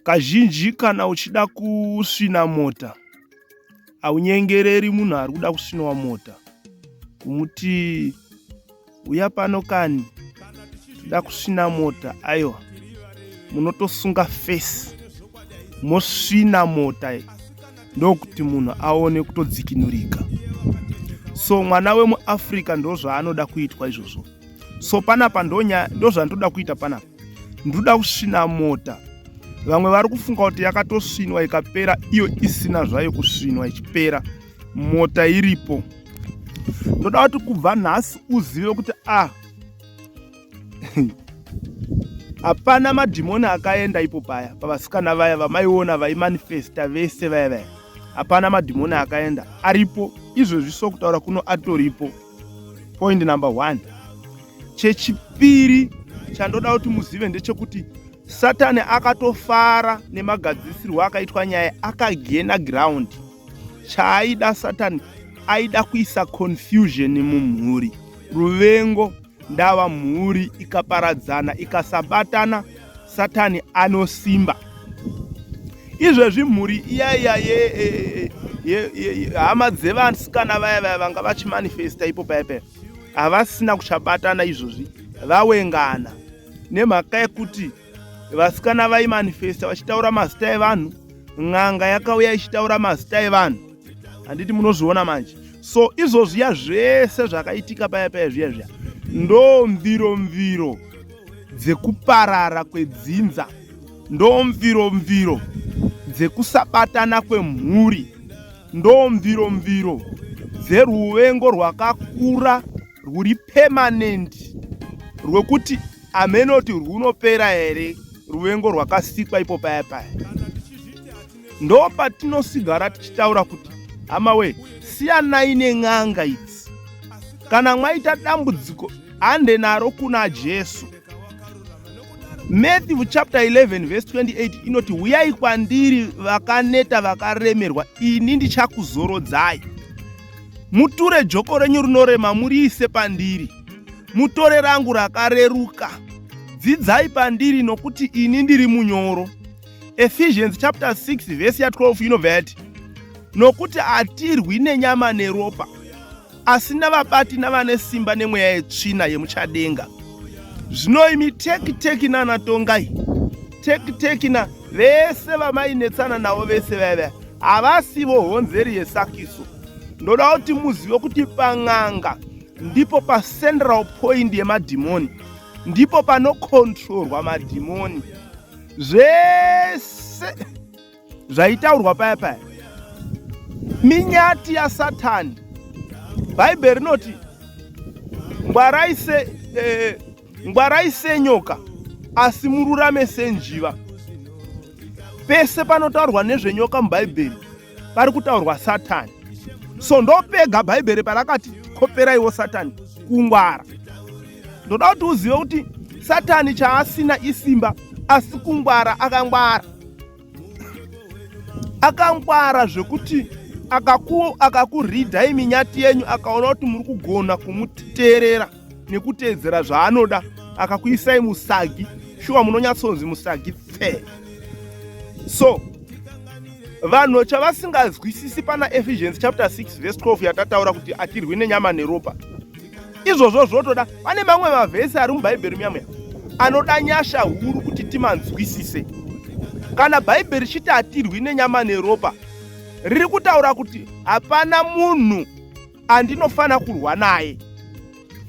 Kazhinji kana uchida kusvina mota, haunyengereri munhu ari kuda kusvinawa mota kumuti uya pano kani toda kusvina mota. Aiwa, munotosunga fesi mosvina mota, ndokuti munhu aone kutodzikinurika. So mwana wemuAfrica ndo zvaanoda kuitwa izvozvo. So panapa ndo zvandoda kuita panapa, ndoda kusvina mota. Vamwe vari kufunga kuti yakatosvinwa ikapera, iyo isina zvayo kusvinwa ichipera, mota iripo. Ndoda kuti kubva nhasi uzive kuti hapana madhimoni akaenda ipo paya pavasikana vaya vamaiona vaimanifesta vese vaya. Hapana madhimoni akaenda, aripo izvozvi, sokutaura kuno atoripo. Point number 1. Chechipiri chandoda kuti muzive ndechekuti Satani akatofara nemagadzisirwo akaitwa nyaya, akagena ground. Chaaida Satani, aida kuisa confusion mumhuri, ruvengo ndava mhuri ikaparadzana ikasabatana, Satani anosimba. Izvezvi mhuri iyaya hama dzevasikana vaya vanga vachimanifesta ipo paya havasina kuchabatana, izvozvi vawengana nemhaka yekuti vasikana vaimanifesta vachitaura mazita evanhu, n'anga yakauya ichitaura mazita evanhu. Handiti munozviona manje. So izvozviya zvese zvakaitika paya zviya ndo mviro dzekuparara kwedzinza, ndo mviro dzekusabatana kwemhuri, ndo mviro dzeruvengo rwakakura rwuri permanent, rwekuti amenoti rwunopera here, ruvengo rwakasikwa ipo paya. Ndo patinosigara tichitaura kuti hamawe, siyanai nen'anga idzi. Kana mwaita dambudziko, hande naro kuna Jesu. Matthew chapter 11 verse 28 inoti, uyai kwandiri vakaneta vakaremerwa, ini ndichakuzorodzai. Muture joko renyu rinorema muriise pandiri, mutore rangu rakareruka, dzidzai pandiri nokuti ini ndiri munyoro. Ephesians chapter 6 verse 12 inobva yati, nokuti hatirwi nenyama neropa, asi navabati navane simba nemweya yetsvina yemuchadenga. Zvino imi teki nanatongai, teki na vese vamainetsana navo vese vaya havasivo honzeri yesakiso. Ndoda kuti muzive kuti pang'anga ndipo pa central point yemadhimoni, ndipo panokontrolwa madhimoni. Zvese zvaitaurwa paya minyati yaSatani. Bhaibheri rinoti ngwarai senyoka asi mururame senjiva. Pese panotaurwa nezvenyoka mubhaibheri pari kutaurwa Satani. So ndopega Bhaibheri parakati koperaiwo Satani kungwara. Ndoda kuti uzive kuti Satani chaasina isimba, asi kungwara akangwara zvekuti akakuridhai minyati yenyu, akaona kuti muri kugona kumuteerera nekuteedzera zvaanoda, akakuisai musagi, shuwa munonyatsonzi musagi pfe. So vanhu chavasingazwisisi pana Ephesians chapter 6 verse 12 yatataura kuti atirwi nenyama neropa, izvozvo zvotoda. Pane mamwe mavhesi ari mubhaibheri myamwe anoda nyasha huru kuti timanzwisise. Kana Bhaibheri chiti hatirwi nenyama neropa, riri kutaura kuti hapana munhu andinofana kurwa naye,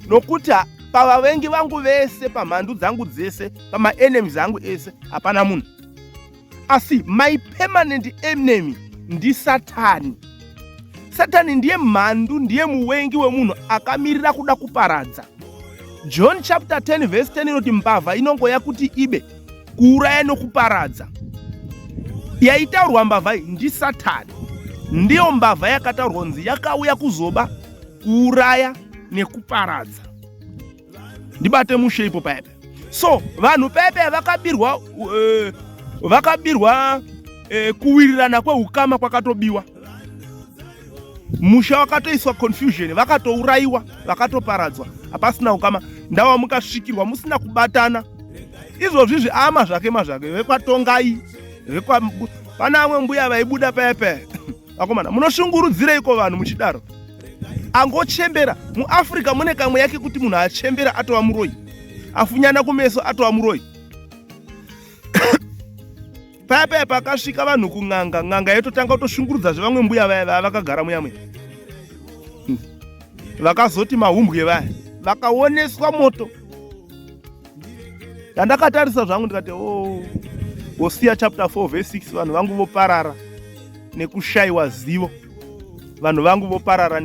nokuti pavavengi vangu vese, pamhandu dzangu dzese, pamaenemies angu ese, hapana munhu. Asi my permanent enemy ndi Satani. Satani ndiye mhandu, ndiye muvengi wemunhu akamirira kuda kuparadza. John chapter 10 verse 10 inoti, mbavha inongoya kuti ibe, kuuraya nokuparadza. Yaitaurwa mbavha iyi ndi Satani. Ndiyo mbavha yakataurwa nzi yakauya kuzoba, kuuraya nekuparadza. Ndibate mushe ipo paya. So vanhu paya vakabirwa kuwirirana kweukama kwakatobiwa. Musha wakatoiswa confusion, vakatouraiwa, vakatoparadzwa, hapasina ukama. Ndava mukasvikirwa musina kubatana. Izvozvi ama zvake vekwatongai Pana amwe mbuya vaibuda pepe. Vakomana, munoshungurudzireiko vanhu muchidaro? Angochembera. MuAfrica mune kamwe yake kuti munhu achembera atova muroyi. Afunyana kumeso atova muroyi. Pepe pakasvika vanhu kung'anga, ng'anga yototanga kutoshungurudza zvevamwe mbuya vaya vakagara muyamwe. Vakazoti mahumbwe vaya vakaoneswa moto. Ndakatarisa zvangu ndikati Hosea chapter 4 verse 6 vanhu vangu voparara nekushayiwa zivo. Vanhu vangu voparara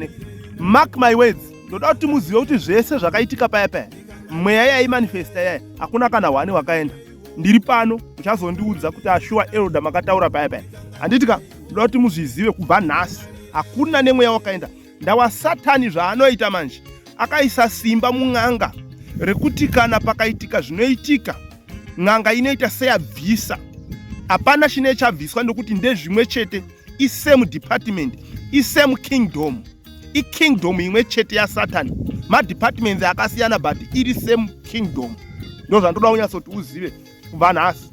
mark my words. Ndoda kuti muzive kuti zvese zvakaitika paya mweya yaimanifesta yaya hakuna kana wani wakaenda. Ndiri pano uchazondiudza kuti ashuwa elder makataura paya. Handitika ndoda kuti muzvizive kubva nhasi hakuna nemweya wakaenda. Ndawa Satani zvaanoita manje akaisa simba mung'anga rekuti kana pakaitika zvinoitika ng'anga inoita seyabvisa. Hapana chine chabviswa ndokuti ndezvimwe chete, isame department, isame kingdom, ikingdom imwe chete yaSatani. Madepartments akasiyana but iri same kingdom. Ndo zvandoda kunyatsoti uzive kubva nhasi.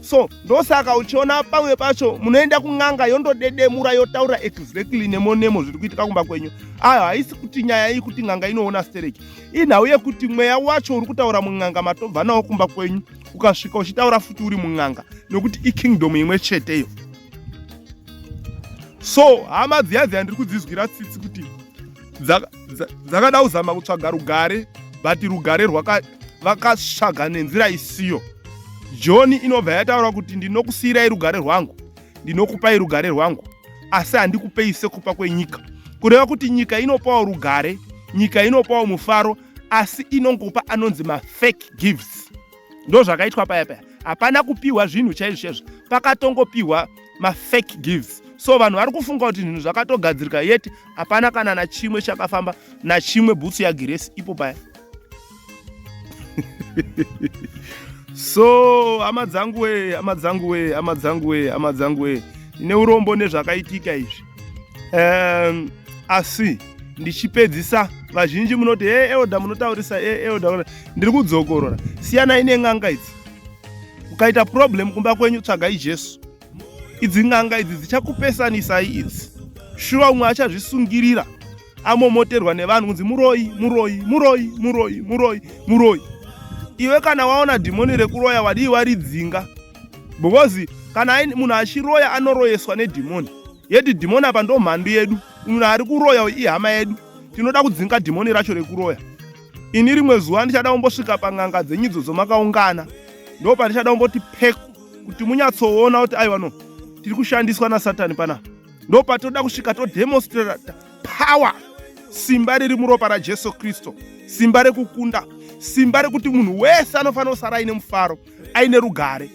So ndosaka uchiona pamwe pacho munoenda kung'anga yondodedemura yotaura exactly nemo zviri kuitika kumba kwenyu. Haisi kuti nyaya iyi kuti ng'anga inoona stereki. Inhau yekuti mweya wacho uri kutaura mung'anga matobva nawo kumba kwenyu ukasvika uchitaura futi uri mung'anga nokuti ikingdom imwe cheteyo. So hama dziya ndiri kudzizwira tsitsi kuti dzakada kuzama kutsvaga rugare but rugare vakatsvaga nenzira isiyo. John inobva yataura kuti ndinokusiyirai rugare rwangu, ndinokupai rugare rwangu, asi handikupei sekupa kwenyika. Kureva kuti nyika inopawo rugare, nyika inopawo mufaro, asi inongopa anonzi mafake gifts. Ndo zvakaitwa paya. Hapana kupiwa zvinhu chaizvo, pakatongopiwa mafake gifts. So vanhu vari kufunga kuti zvinhu zvakatogadzirika yeti hapana kana nachimwe chakafamba nachimwe bhutsu yaGiresi ipo paya. So hama dzangu we ine urombo nezvakaitika izvi. Asi ndichipedzisa vazhinji munoti elder munotaurisa elder, ndiri kudzokorora. Siyana ine ng'anga idzi. Ukaita problem kumba kwenyu tsvagai Jesu. Idzi ng'anga idzi dzichakupesanisai idzi. Shuwa umwe achazvisungirira amomoterwa nevanhu kunzi muroyi. Iwe kana waona dhimoni rekuroya wadii waridzinga. Because kana munhu achiroya anoroyeswa nedhimoni. Yeti dhimoni apa ndo mhandu yedu. Munhu ari kuroya ihama yedu. Tinoda kudzinga dhimoni racho rekuroya. Ini rimwe zuva ndichada kumbosvika pang'anga dzenyidzo dzomakaungana. Ndo pandichada kumboti peku kuti munyatsoona kuti aiwa no tiri kushandiswa naSatani panapa. Ndo patoda kusvika todemonstrate power, simba riri muropa raJesu Kristu, simba rekukunda, simba rekuti munhu wese anofanira kusara aine mufaro, aine rugare.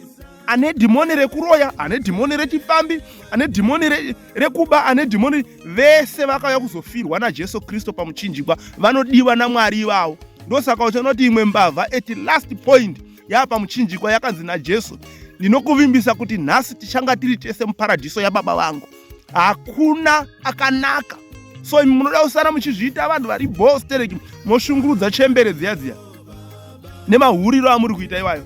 Ane dhimoni rekuroya, ane dhimoni rechipambi, ane dhimoni rekuba, ane dhimoni, vese vakauya kuzofirwa naJesu Kristu pamuchinjikwa, vanodiwa naMwari ivavo. Ndosaka uchanoti imwe mbavha at last point yapamuchinjikwa yakanzi naJesu, ndinokuvimbisa kuti nhasi tichanga tiri tese muparadhiso yaBaba vangu. Hakuna akanaka. So munoda kusara muchizviita vanhu vari bostereki, moshungurudza chembere dziya nemahuriro amuri kuita iwayo,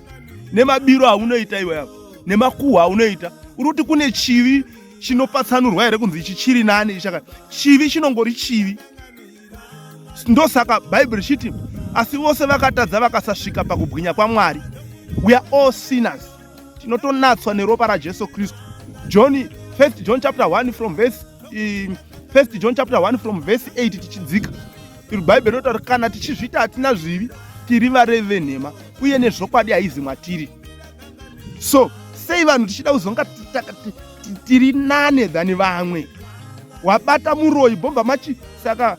nemabiro aunoita iwayo, nemakuhwa aunoita. Uri kuti kune chivi chinopatsanurwa here kunzi ichi chiri nani ichaka. Chivi chinongori chivi. Ndosaka Bible chiti asi vose vakatadza vakasasvika pakubwinya kwaMwari. We are all sinners. Tinotonatswa neropa raJesu Kristu. 1 John chapter 1 from verse 8 tichidzika. Bible inotaura kana tichizvita hatina zvivi tiri varevi venhema uye nezvokwadi haizi mwatiri. So sei vanhu tichida kuzonga tiri nane dhani vamwe. Wabata muroyi bhobva machi saka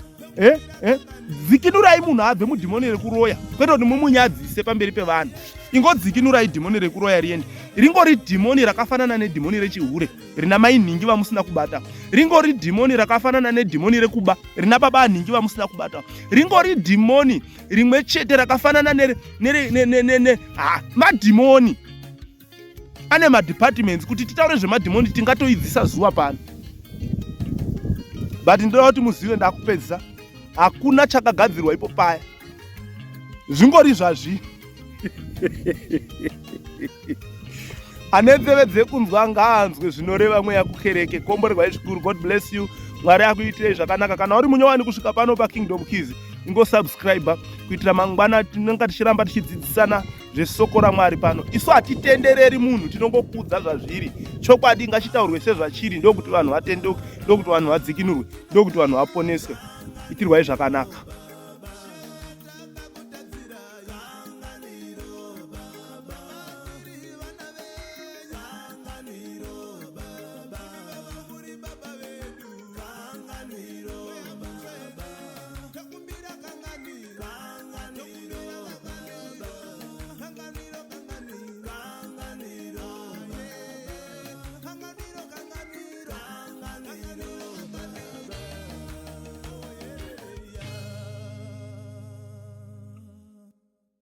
dzikinurai munhu abve mudhimoni rekuroya, kwete kuti mumunyadzise pamberi pevanhu. Ingodzikinurai dhimoni rekuroya riende. Ringori dhimoni rakafanana nedhimoni rechihure rina mai nhingi vamusina kubata. Ringori dhimoni rakafanana nedhimoni rekuba rina baba nhingi vamusina kubata. Ringori dhimoni rimwe chete rakafanana madhimoni. Ane madepartments kuti titaure zvemadhimoni tingatoidzisa zuva pano. But ndoda kuti muzive ndakupedzisa. Hakuna chakagadzirwa ipo paya. Zvingori zvazvi. ane nzeve dzekunzwa ngaanzwe zvinoreva mweya kukereke. Komborerwai zvikuru. God bless you. Mwari akuitirei zvakanaka. Kana uri munyowani kusvika pano paKingdom Keys, ingosubscribe kuitira mangwana tinenge tichiramba tichidzidzisana zvesoko raMwari pano. Isu hatitendereri munhu, tinongokudza zvazviri. Chokwadi ngachitaurwe sezvachiri, ndokuti vanhu vatendeuke, ndokuti vanhu vadzikinurwe, ndokuti vanhu vaponeswe. Itirwai zvakanaka.